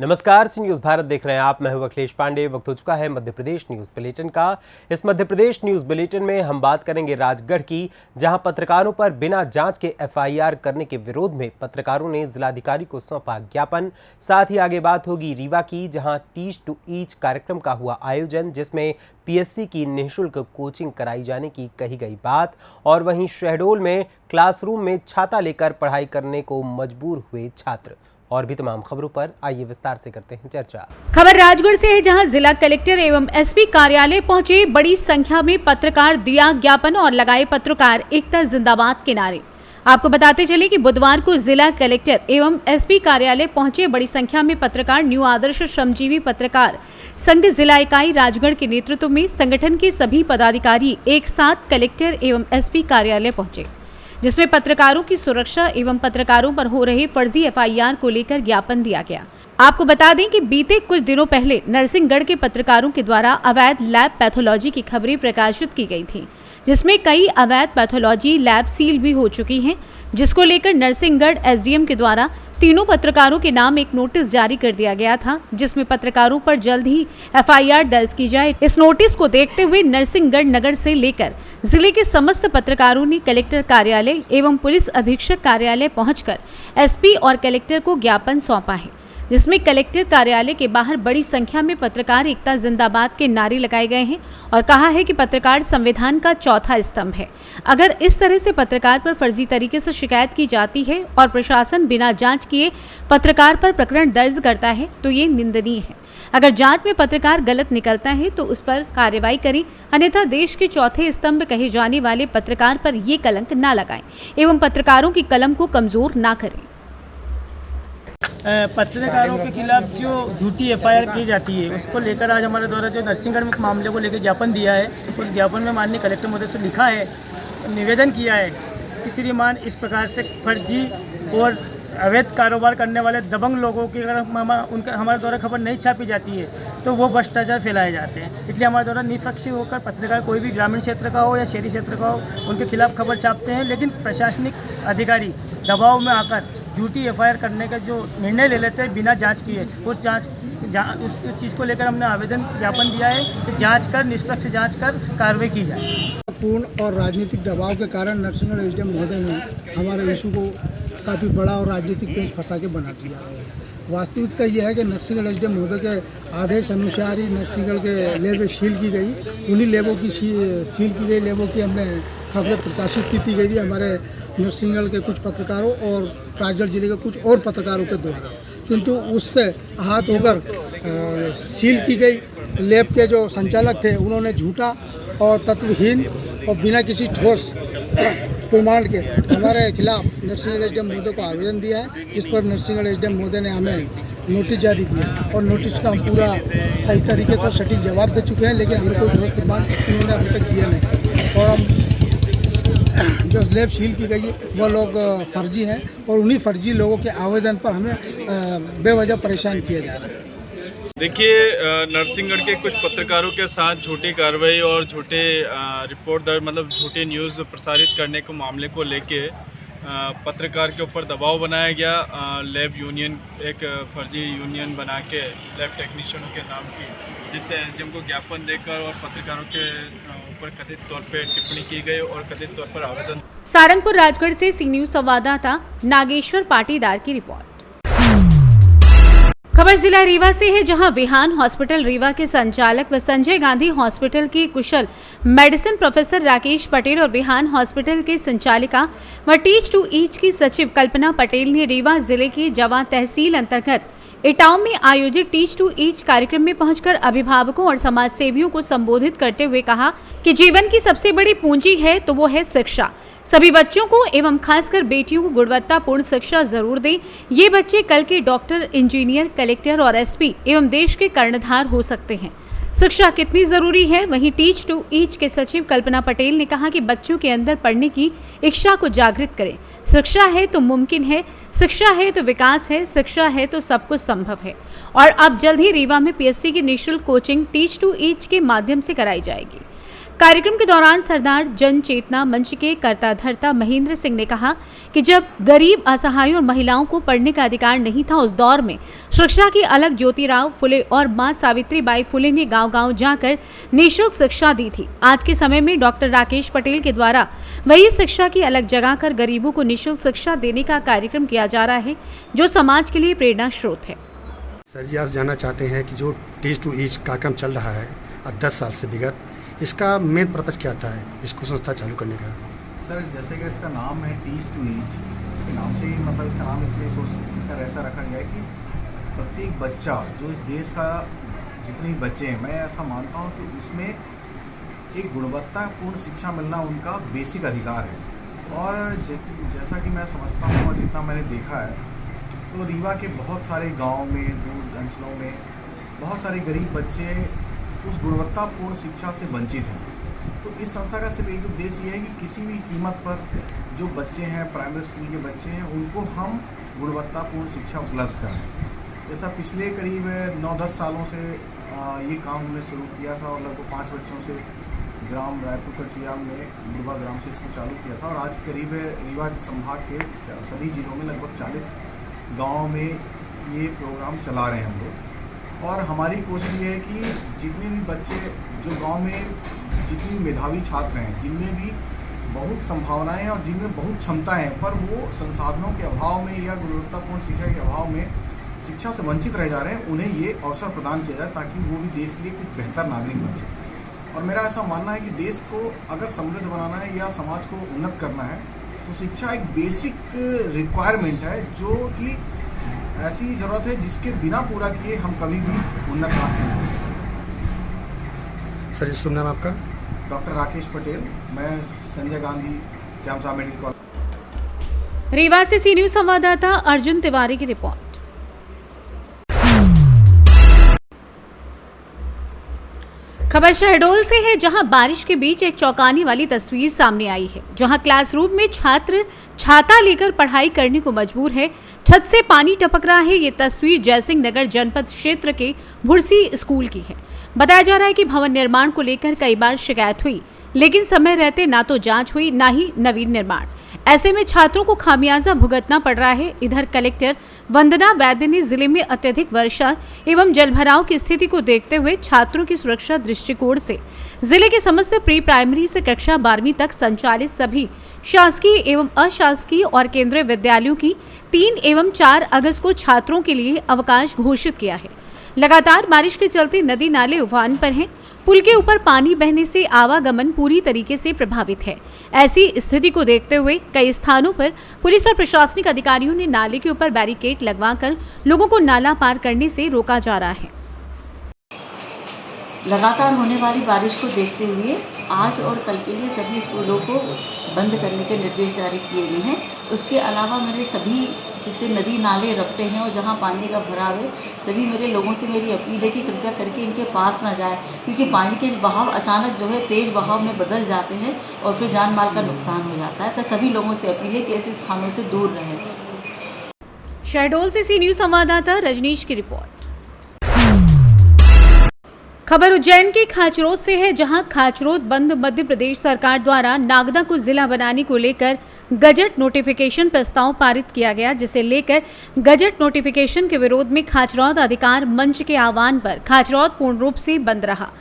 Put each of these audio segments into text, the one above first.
नमस्कार, सी न्यूज भारत देख रहे हैं आप। मैं हूं अखिलेश पांडे। वक्त हो चुका है मध्य प्रदेश न्यूज बुलेटिन का। इस मध्य प्रदेश न्यूज बुलेटिन में हम बात करेंगे राजगढ़ की, जहां पत्रकारों पर बिना जांच के एफआईआर करने के विरोध में पत्रकारों ने जिलाधिकारी को सौंपा ज्ञापन। साथ ही आगे बात होगी रीवा की, जहां टीच टू ईच कार्यक्रम का हुआ आयोजन, जिसमें पीएससी की निःशुल्क कोचिंग कराई जाने की कही गई बात। और वहीं शहडोल में क्लासरूम में छाता लेकर पढ़ाई करने को मजबूर हुए छात्र। और भी तमाम खबरों पर आइए विस्तार से करते हैं चर्चा। खबर राजगढ़ से है, जहां जिला कलेक्टर एवं एसपी कार्यालय पहुंचे बड़ी संख्या में पत्रकार, दिया ज्ञापन और लगाए पत्रकार एकता जिंदाबाद के नारे। आपको बताते चले कि बुधवार को जिला कलेक्टर एवं एसपी कार्यालय पहुंचे बड़ी संख्या में पत्रकार न्यू आदर्श श्रमजीवी पत्रकार संघ जिला इकाई राजगढ़ के नेतृत्व में संगठन के सभी पदाधिकारी एक साथ कलेक्टर एवं एसपी कार्यालय पहुंचे, जिसमें पत्रकारों की सुरक्षा एवं पत्रकारों पर हो रहे फर्जी एफआईआर को लेकर ज्ञापन दिया गया। आपको बता दें कि बीते कुछ दिनों पहले नरसिंहगढ़ के पत्रकारों के द्वारा अवैध लैब पैथोलॉजी की खबरें प्रकाशित की गई थी, जिसमें कई अवैध पैथोलॉजी लैब सील भी हो चुकी हैं, जिसको लेकर नरसिंहगढ़ एसडीएम के द्वारा तीनों पत्रकारों के नाम एक नोटिस जारी कर दिया गया था, जिसमें पत्रकारों पर जल्द ही एफआईआर दर्ज की जाए। इस नोटिस को देखते हुए नरसिंहगढ़ नगर से लेकर जिले के समस्त पत्रकारों ने कलेक्टर कार्यालय एवं पुलिस अधीक्षक कार्यालय पहुंचकर एसपी और कलेक्टर को ज्ञापन सौंपा है, जिसमें कलेक्टर कार्यालय के बाहर बड़ी संख्या में पत्रकार एकता जिंदाबाद के नारे लगाए गए हैं और कहा है कि पत्रकार संविधान का चौथा स्तंभ है। अगर इस तरह से पत्रकार पर फर्जी तरीके से शिकायत की जाती है और प्रशासन बिना जांच किए पत्रकार पर प्रकरण दर्ज करता है तो ये निंदनीय है। अगर जांच में पत्रकार गलत निकलता है तो उस पर कार्रवाई करें, अन्यथा देश के चौथे स्तंभ कहे जाने वाले पत्रकार पर ये कलंक न लगाएं एवं पत्रकारों की कलम को कमजोर न करें। पत्रकारों के खिलाफ जो झूठी एफआईआर की जाती है, उसको लेकर आज हमारे द्वारा जो नरसिंहगढ़ में मामले को लेकर ज्ञापन दिया है, उस ज्ञापन में माननीय कलेक्टर महोदय से लिखा है, निवेदन किया है कि श्रीमान इस प्रकार से फर्जी और अवैध कारोबार करने वाले दबंग लोगों की अगर हमारे द्वारा खबर नहीं छापी जाती है तो वो भ्रष्टाचार फैलाए जाते हैं। इसलिए हमारे द्वारा निष्पक्ष होकर पत्रकार कोई भी ग्रामीण क्षेत्र का हो या शहरी क्षेत्र का हो, उनके खिलाफ खबर छापते हैं, लेकिन प्रशासनिक अधिकारी दबाव में आकर झूठी एफआईआर करने का जो निर्णय ले लेते हैं बिना जांच किए, उस चीज़ को लेकर हमने आवेदन ज्ञापन दिया है कि जांच कर, निष्पक्ष जांच कर कार्रवाई की जाए। पूर्ण और राजनीतिक दबाव के कारण नरसिंहगढ़ एसडीएम महोदय ने हमारे इशू को काफ़ी बड़ा और राजनीतिक पेच फंसा के बना दिया। वास्तविकता यह है कि नरसिंहगढ़ एसडीएम महोदय के आदेश अनुसार ही नरसिंहगढ़ के लेबें सील की गई, उन्हीं लेबों की सील की गई लेबों की हमने खबरें प्रकाशित की गई थी हमारे नरसिंहगढ़ के कुछ पत्रकारों और राजगढ़ जिले के कुछ और पत्रकारों के द्वारा, किंतु उससे आहत होकर सील की गई लैब के जो संचालक थे उन्होंने झूठा और तत्वहीन और बिना किसी ठोस प्रमाण के हमारे खिलाफ नरसिंहगढ़ एसडीएम महोदय को आवेदन दिया है। इस पर नरसिंहगढ़ एसडीएम महोदय ने हमें नोटिस जारी किया और नोटिस का हम पूरा सही तरीके से सटीक जवाब दे चुके हैं, लेकिन हमें कोई ठोस प्रमाण उन्होंने अभी तक दिया नहीं। और हम जो लैब सील की गई वो लोग फर्जी हैं और उन्हीं फर्जी लोगों के आवेदन पर हमें बेवजह परेशान किया जा रहा है। देखिए, नरसिंहगढ़ के कुछ पत्रकारों के साथ झूठी कार्रवाई और झूठे रिपोर्ट मतलब झूठी न्यूज़ प्रसारित करने के मामले को लेके पत्रकार के ऊपर दबाव बनाया गया। लैब यूनियन एक फर्जी यूनियन बना के लैब टेक्नीशियनों के नाम की, जिससे एसडीएम को ज्ञापन देकर और पत्रकारों के ऊपर कथित तौर पे टिप्पणी की गई और कथित तौर पर आवेदन। सारंगपुर राजगढ़ से सी न्यूज संवाददाता नागेश्वर पाटीदार की रिपोर्ट। खबर जिला रीवा से है, जहां विहान हॉस्पिटल रीवा के संचालक व संजय गांधी हॉस्पिटल के कुशल मेडिसिन प्रोफेसर राकेश पटेल और विहान हॉस्पिटल के संचालिका व टीच टू ईच की सचिव कल्पना पटेल ने रीवा जिले की जवा तहसील अंतर्गत इटाऊ में आयोजित टीच टू ईच कार्यक्रम में पहुंचकर अभिभावकों और समाज सेवियों को संबोधित करते हुए कहा कि जीवन की सबसे बड़ी पूंजी है तो वो है शिक्षा। सभी बच्चों को एवं खासकर बेटियों को गुणवत्तापूर्ण शिक्षा जरूर दें। ये बच्चे कल के डॉक्टर, इंजीनियर, कलेक्टर और एसपी एवं देश के कर्णधार हो सकते हैं। शिक्षा कितनी जरूरी है, वहीं टीच टू ईच के सचिव कल्पना पटेल ने कहा कि बच्चों के अंदर पढ़ने की इच्छा को जागृत करें। शिक्षा है तो मुमकिन है, शिक्षा है तो विकास है, शिक्षा है तो सब कुछ संभव है। और अब जल्द ही रीवा में पीएससी की निःशुल्क कोचिंग टीच टू ईच के माध्यम से कराई जाएगी। कार्यक्रम के दौरान सरदार जन चेतना मंच के कर्ता धर्ता महेंद्र सिंह ने कहा कि जब गरीब, असहायों और महिलाओं को पढ़ने का अधिकार नहीं था, उस दौर में शिक्षा की अलग ज्योतिराव फुले और मां सावित्रीबाई फुले ने गांव-गांव जाकर निःशुल्क शिक्षा दी थी। आज के समय में डॉक्टर राकेश पटेल के द्वारा वही शिक्षा की अलग जगह कर गरीबों को निःशुल्क शिक्षा देने का कार्यक्रम किया जा रहा है, जो समाज के लिए प्रेरणा स्रोत है। सर जी, आप जानना चाहते हैं कि जो टीच टू ईच कार्यक्रम चल रहा है 10 साल से विगत, इसका मेन पर्पज क्या था है इसको संस्था चालू करने का? सर, जैसे कि इसका नाम है टीच टू ईच, इसके नाम से ही मतलब इसका नाम इसलिए सोचकर ऐसा रखा गया है कि प्रत्येक बच्चा जो इस देश का जितने भी बच्चे हैं, मैं ऐसा मानता हूँ कि उसमें एक गुणवत्तापूर्ण शिक्षा मिलना उनका बेसिक अधिकार है। और जैसा कि मैं समझता हूँ और जितना मैंने देखा है, तो रीवा के बहुत सारे गाँव में, दूर अंचलों में बहुत सारे गरीब बच्चे उस गुणवत्तापूर्ण शिक्षा से वंचित हैं। तो इस संस्था का सिर्फ एक उद्देश्य ये है कि किसी भी कीमत पर जो बच्चे हैं, प्राइमरी स्कूल के बच्चे हैं, उनको हम गुणवत्तापूर्ण शिक्षा उपलब्ध कराएं। जैसा पिछले करीब 9-10 सालों से ये काम हमने शुरू किया था और लगभग 5 बच्चों से ग्राम रायपुर कचुया में बुढ़वा ग्राम से इसको चालू किया था। और आज करीब रीवा संभाग के सभी जिलों में लगभग 40 गाँव में ये प्रोग्राम चला रहे हैं हम लोग। और हमारी कोशिश ये है कि जितने भी बच्चे जो गांव में जितनी मेधावी छात्र हैं, जिनमें भी बहुत संभावनाएं हैं और जिनमें बहुत क्षमता है, पर वो संसाधनों के अभाव में या गुणवत्तापूर्ण शिक्षा के अभाव में शिक्षा से वंचित रह जा रहे हैं, उन्हें ये अवसर प्रदान किया जाए ताकि वो भी देश के लिए कुछ बेहतर नागरिक बन सके। और मेरा ऐसा मानना है कि देश को अगर समृद्ध बनाना है या समाज को उन्नत करना है, तो शिक्षा एक बेसिक रिक्वायरमेंट है, जो कि ऐसी ज़रूरत है जिसके बिना पूरा किए हम कभी भी उन्नत हासिल नहीं कर सकते। सर जी, शुभ नाम आपका? डॉक्टर राकेश पटेल, मैं संजय गांधी श्याम साह मेडिकल कॉलेज। रीवा से सी न्यूज संवाददाता अर्जुन तिवारी की रिपोर्ट। खबर शहडोल से है, जहां बारिश के बीच एक चौंकाने वाली तस्वीर सामने आई है, जहां क्लासरूम में छात्र छाता लेकर पढ़ाई करने को मजबूर है। छत से पानी टपक रहा है। ये तस्वीर जयसिंह नगर जनपद क्षेत्र के भुरसी स्कूल की है। बताया जा रहा है कि भवन निर्माण को लेकर कई बार शिकायत हुई, लेकिन समय रहते ना तो जांच हुई, ना ही नवीन निर्माण। ऐसे में छात्रों को खामियाजा भुगतना पड़ रहा है। इधर कलेक्टर वंदना वैद्य ने जिले में अत्यधिक वर्षा एवं जलभराव की स्थिति को देखते हुए छात्रों की सुरक्षा दृष्टिकोण से जिले के समस्त प्री प्राइमरी से कक्षा 12वीं तक संचालित सभी शासकीय एवं अशासकीय और केंद्रीय विद्यालयों की 3 एवं 4 अगस्त को छात्रों के लिए अवकाश घोषित किया है। लगातार बारिश के चलते नदी नाले उफान पर हैं। पुल के ऊपर पानी बहने से आवागमन पूरी तरीके से प्रभावित है। ऐसी स्थिति को देखते हुए कई स्थानों पर पुलिस और प्रशासनिक अधिकारियों ने नाले के ऊपर बैरिकेड लगवाकर लोगों को नाला पार करने से रोका जा रहा है। लगातार होने वाली बारिश को देखते हुए आज और कल के लिए सभी स्कूलों को बंद करने के निर्देश जारी किए गए हैं। उसके अलावा मेरे सभी जितने नदी नाले रपटे हैं और जहां पानी का भराव है, सभी मेरे लोगों से मेरी अपील है कि कृपया करके इनके पास ना जाए, क्योंकि पानी के बहाव अचानक जो है तेज़ बहाव में बदल जाते हैं और फिर जान माल का नुकसान हो जाता है। तो सभी लोगों से अपील है कि ऐसे स्थानों से दूर रहें। शहडोल से सी न्यूज संवाददाता रजनीश की रिपोर्ट। खबर उज्जैन के खाचरोद से है, जहां खाचरोद बंद मध्य प्रदेश सरकार द्वारा नागदा को जिला बनाने को लेकर गजट नोटिफिकेशन प्रस्ताव पारित किया गया, जिसे लेकर गजट नोटिफिकेशन के विरोध में खाचरौद अधिकार मंच के आह्वान पर खाचरौद पूर्ण रूप से बंद रहा।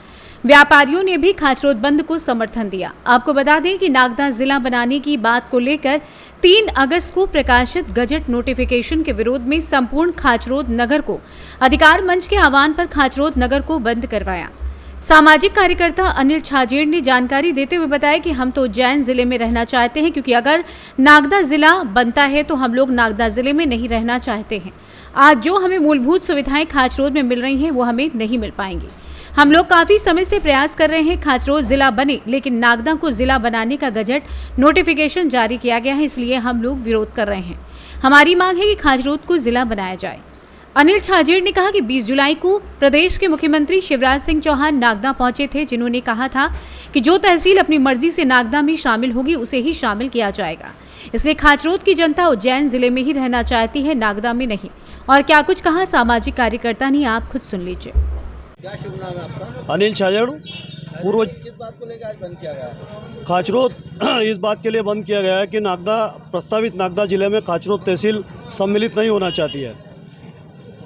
व्यापारियों ने भी खाचरोद बंद को समर्थन दिया। आपको बता दें कि नागदा जिला बनाने की बात को लेकर 3 अगस्त को प्रकाशित गजट नोटिफिकेशन के विरोध में संपूर्ण खाचरोद नगर को अधिकार मंच के आह्वान पर खाचरोद नगर को बंद करवाया। सामाजिक कार्यकर्ता अनिल छाजेड़ ने जानकारी देते हुए बताया कि हम तो उज्जैन जिले में रहना चाहते हैं, क्योंकि अगर नागदा जिला बनता है तो हम लोग नागदा जिले में नहीं रहना चाहते हैं। आज जो हमें मूलभूत सुविधाएं खाचरोद में मिल रही हैं, वो हमें नहीं मिल पाएंगी। हम लोग काफ़ी समय से प्रयास कर रहे हैं खाचरोद जिला बने, लेकिन नागदा को जिला बनाने का गजट नोटिफिकेशन जारी किया गया है, इसलिए हम लोग विरोध कर रहे हैं। हमारी मांग है कि खाचरोद को जिला बनाया जाए। अनिल छाजेड़ ने कहा कि 20 जुलाई को प्रदेश के मुख्यमंत्री शिवराज सिंह चौहान नागदा पहुंचे थे, जिन्होंने कहा था कि जो तहसील अपनी मर्जी से नागदा में शामिल होगी उसे ही शामिल किया जाएगा। इसलिए खाचरोद की जनता उज्जैन जिले में ही रहना चाहती है, नागदा में नहीं। और क्या कुछ कहा सामाजिक कार्यकर्ता ने, आप खुद सुन लीजिए। अनिल छाजेड़। पूर्व किस बात को लेकर आज बंद किया गया है? खाचरोद इस बात के लिए बंद किया गया है कि नागदा प्रस्तावित नागदा जिले में खाचरोद तहसील सम्मिलित नहीं होना चाहती है।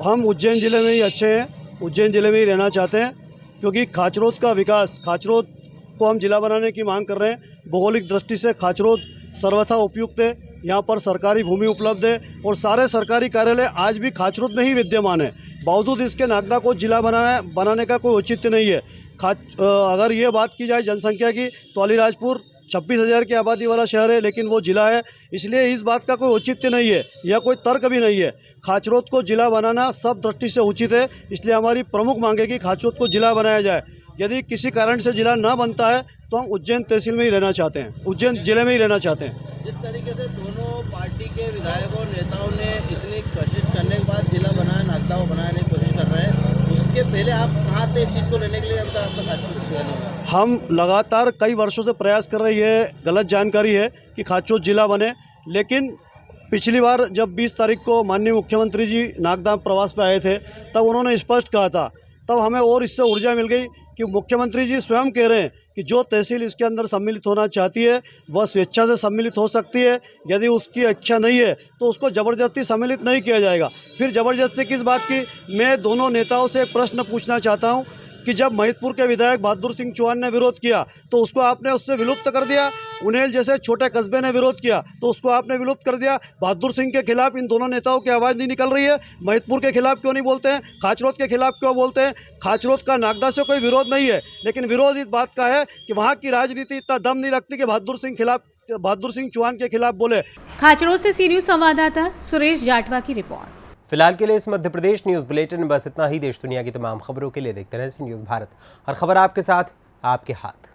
हम उज्जैन जिले में ही अच्छे हैं, उज्जैन जिले में ही रहना चाहते हैं, क्योंकि खाचरोद का विकास, खाचरोद को हम जिला बनाने की मांग कर रहे हैं। भौगोलिक दृष्टि से खाचरोद सर्वथा उपयुक्त है, यहाँ पर सरकारी भूमि उपलब्ध है और सारे सरकारी कार्यालय आज भी खाचरोद में ही विद्यमान है। बावजूद इसके नागदा को जिला बनाने का कोई औचित्य नहीं है। अगर ये बात की जाए जनसंख्या की तो अलीराजपुर 26,000 की आबादी वाला शहर है, लेकिन वो जिला है, इसलिए इस बात का कोई औचित्य नहीं है या कोई तर्क भी नहीं है। खाचरोद को जिला बनाना सब दृष्टि से उचित है, इसलिए हमारी प्रमुख मांग है कि खाचरोद को जिला बनाया जाए। यदि किसी कारण से जिला न बनता है तो हम उज्जैन तहसील में ही रहना चाहते हैं, उज्जैन जिले में ही रहना चाहते हैं। जिस तरीके से दोनों पार्टी के विधायकों नेताओं ने इतनी कोशिश करने के बाद जिला बनाया, नागदा को बनाने की कोशिश कर रहे हैं, उसके पहले आप कहाँ थे इस चीज़ को लेने के लिए? हम लगातार कई वर्षों से प्रयास कर रहे हैं। ये गलत जानकारी है कि खाचरोद जिला बने, लेकिन पिछली बार जब 20 तारीख को माननीय मुख्यमंत्री जी नागदा प्रवास पर आए थे तब उन्होंने स्पष्ट कहा था, तब हमें और इससे ऊर्जा मिल गई कि मुख्यमंत्री जी स्वयं कह रहे हैं कि जो तहसील इसके अंदर सम्मिलित होना चाहती है वह स्वेच्छा से सम्मिलित हो सकती है। यदि उसकी इच्छा नहीं है तो उसको ज़बरदस्ती सम्मिलित नहीं किया जाएगा। फिर ज़बरदस्ती किस बात की? मैं दोनों नेताओं से एक प्रश्न पूछना चाहता हूं कि जब महिदपुर के विधायक बहादुर सिंह चौहान ने विरोध किया तो उसको आपने उससे विलुप्त कर दिया। उन्हेल जैसे छोटे कस्बे ने विरोध किया तो उसको आपने विलुप्त कर दिया। बहादुर सिंह के खिलाफ इन दोनों नेताओं की आवाज़ नहीं निकल रही है। महिदपुर के खिलाफ क्यों नहीं बोलते हैं? खाचरोद के खिलाफ क्यों बोलते हैं? खाचरोद का नागदा से कोई विरोध नहीं है, लेकिन विरोध इस बात का है कि वहाँ की राजनीति इतना दम नहीं रखती कि बहादुर सिंह चौहान के खिलाफ बोले। खाचरोद से सी न्यूज़ संवाददाता सुरेश जाटवा की रिपोर्ट। फिलहाल के लिए इस मध्य प्रदेश न्यूज़ बुलेटिन में बस इतना ही। देश दुनिया की तमाम खबरों के लिए देखते रहें सी न्यूज़ भारत, और खबर आपके साथ, आपके हाथ।